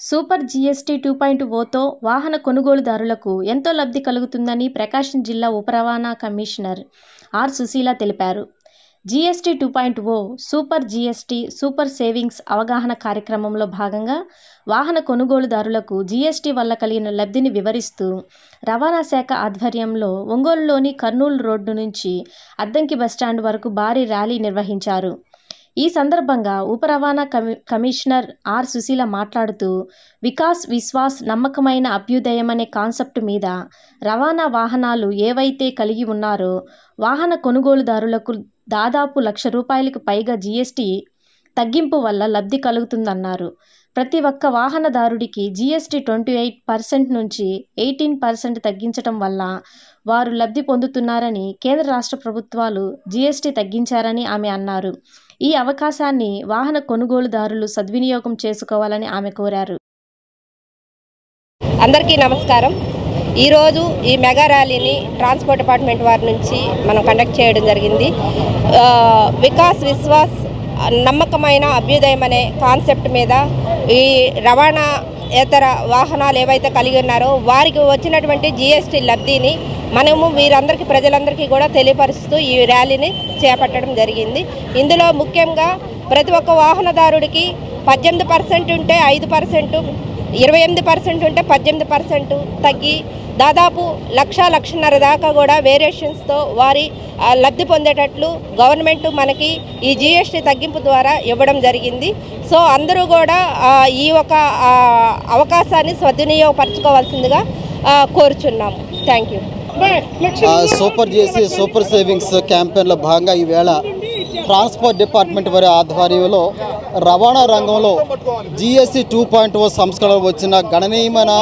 Super GST 2.0తో వాహన కొనుగోలుదారులకు ఎంతో లబ్ధి కలుగుతుందని ప్రకాశం జిల్లా ఉప రవాణా కమిషనర్ ఆర్ సుశీల తెలిపారు. GST 2.0 super GST super savings అవగాహన కార్యక్రమంలో భాగంగా వాహన కొనుగోలుదారులకు జీఎస్టీ వల్ల కలిగిన లబ్ధిని వివరిస్తూ రవాణా శాఖ ఆధ్వర్యంలో ఒంగోలులోని కర్నూలు రోడ్డు నుంచి అద్దంకి బస్టాండ్ వరకు భారీ ర్యాలీ నిర్వహించారు. ఈ సందర్భంగా ఉప రవాణా కమిషనర్ ఆర్ సుశీల మాట్లాడుతూ వికాస్ విశ్వాస్ నమ్మకమైన అభ్యుదయం అనే కాన్సెప్ట్ మీద రవాణా వాహనాలు ఏవైతే కలిగి ఉన్నారో వాహన కొనుగోలుదారులకు దాదాపు ₹1,00,000కు పైగా జీఎస్టీ తగ్గింపు వల్ల లబ్ధి కలుగుతుందన్నారు. ప్రతి ఒక్క వాహనదారుడికి జీఎస్టీ 28% నుంచి 18% తగ్గించడం వల్ల వారు లబ్ధి పొందుతున్నారని, కేంద్ర రాష్ట్ర ప్రభుత్వాలు జీఎస్టీ తగ్గించారని ఆమె అన్నారు. ఈ అవకాశాన్ని వాహన కొనుగోలుదారులు సద్వినియోగం చేసుకోవాలని ఆమె కోరారు. అందరికీ నమస్కారం. ఈరోజు ఈ మెగా ర్యాలీని ట్రాన్స్పోర్ట్ డిపార్ట్మెంట్ వారి నుంచి మనం కండక్ట్ చేయడం జరిగింది. వికాస్ విశ్వాస్ నమ్మకమైన అభ్యుదయం అనే కాన్సెప్ట్ మీద ఈ రవాణా ఇతర వాహనాలు ఏవైతే కలిగి ఉన్నారో వారికి వచ్చినటువంటి జీఎస్టీ లబ్ధిని మనము వీరందరికీ ప్రజలందరికీ కూడా తెలియపరుస్తూ ఈ ర్యాలీని చేపట్టడం జరిగింది. ఇందులో ముఖ్యంగా ప్రతి ఒక్క వాహనదారుడికి 18% ఉంటే 5%, 28% ఉంటే 18% తగ్గి దాదాపు ₹1,00,000 దాకా కూడా వేరియేషన్స్తో వారి లబ్ధి పొందేటట్లు గవర్నమెంట్ మనకి ఈ జీఎస్టీ తగ్గింపు ద్వారా ఇవ్వడం జరిగింది. సో అందరూ కూడా ఈ ఒక అవకాశాన్ని సద్వినియోగపరచుకోవాల్సిందిగా కోరుచున్నాము. Thank you. Super GST super savings క్యాంపెయిన్లో భాగంగా ఈవేళ ట్రాన్స్పోర్ట్ డిపార్ట్మెంట్ వారి ఆధ్వర్యంలో రవాణా రంగంలో జీఎస్టీ 2.0 సంస్కరణలో వచ్చిన గణనీయమైన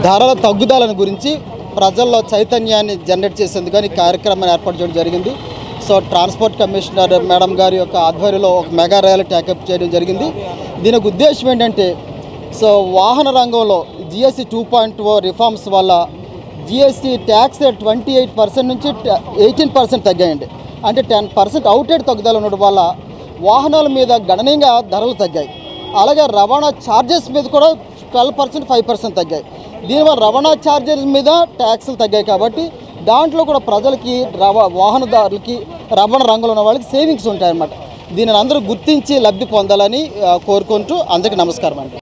ధరల తగ్గుదలను గురించి ప్రజల్లో చైతన్యాన్ని జనరేట్ చేసేందుకు ఈ కార్యక్రమాన్ని ఏర్పాటు చేయడం జరిగింది. సో ట్రాన్స్పోర్ట్ కమిషనర్ మేడం గారి యొక్క ఆధ్వర్యంలో ఒక మెగా ర్యాలీ టేకప్ చేయడం జరిగింది. దీనికి ఉద్దేశం ఏంటంటే, సో వాహన రంగంలో జీఎస్టీ 2.0 రిఫార్మ్స్ వల్ల జీఎస్టీ ట్యాక్స్ 28% నుంచి 18% తగ్గాయండి. అంటే 10% అవుట్రేట్ తగ్గుదల ఉండడం వల్ల వాహనాల మీద గణనీయంగా ధరలు తగ్గాయి. అలాగే రవాణా ఛార్జెస్ మీద కూడా 12%, 5% తగ్గాయి. దీనివల్ల రవాణా ఛార్జెస్ మీద ట్యాక్సులు తగ్గాయి కాబట్టి దాంట్లో కూడా ప్రజలకి వాహనదారులకి రవాణా రంగంలో ఉన్న వాళ్ళకి సేవింగ్స్ ఉంటాయన్నమాట. దీనిని అందరూ గుర్తించి లబ్ధి పొందాలని కోరుకుంటూ అందరికీ నమస్కారం అండి.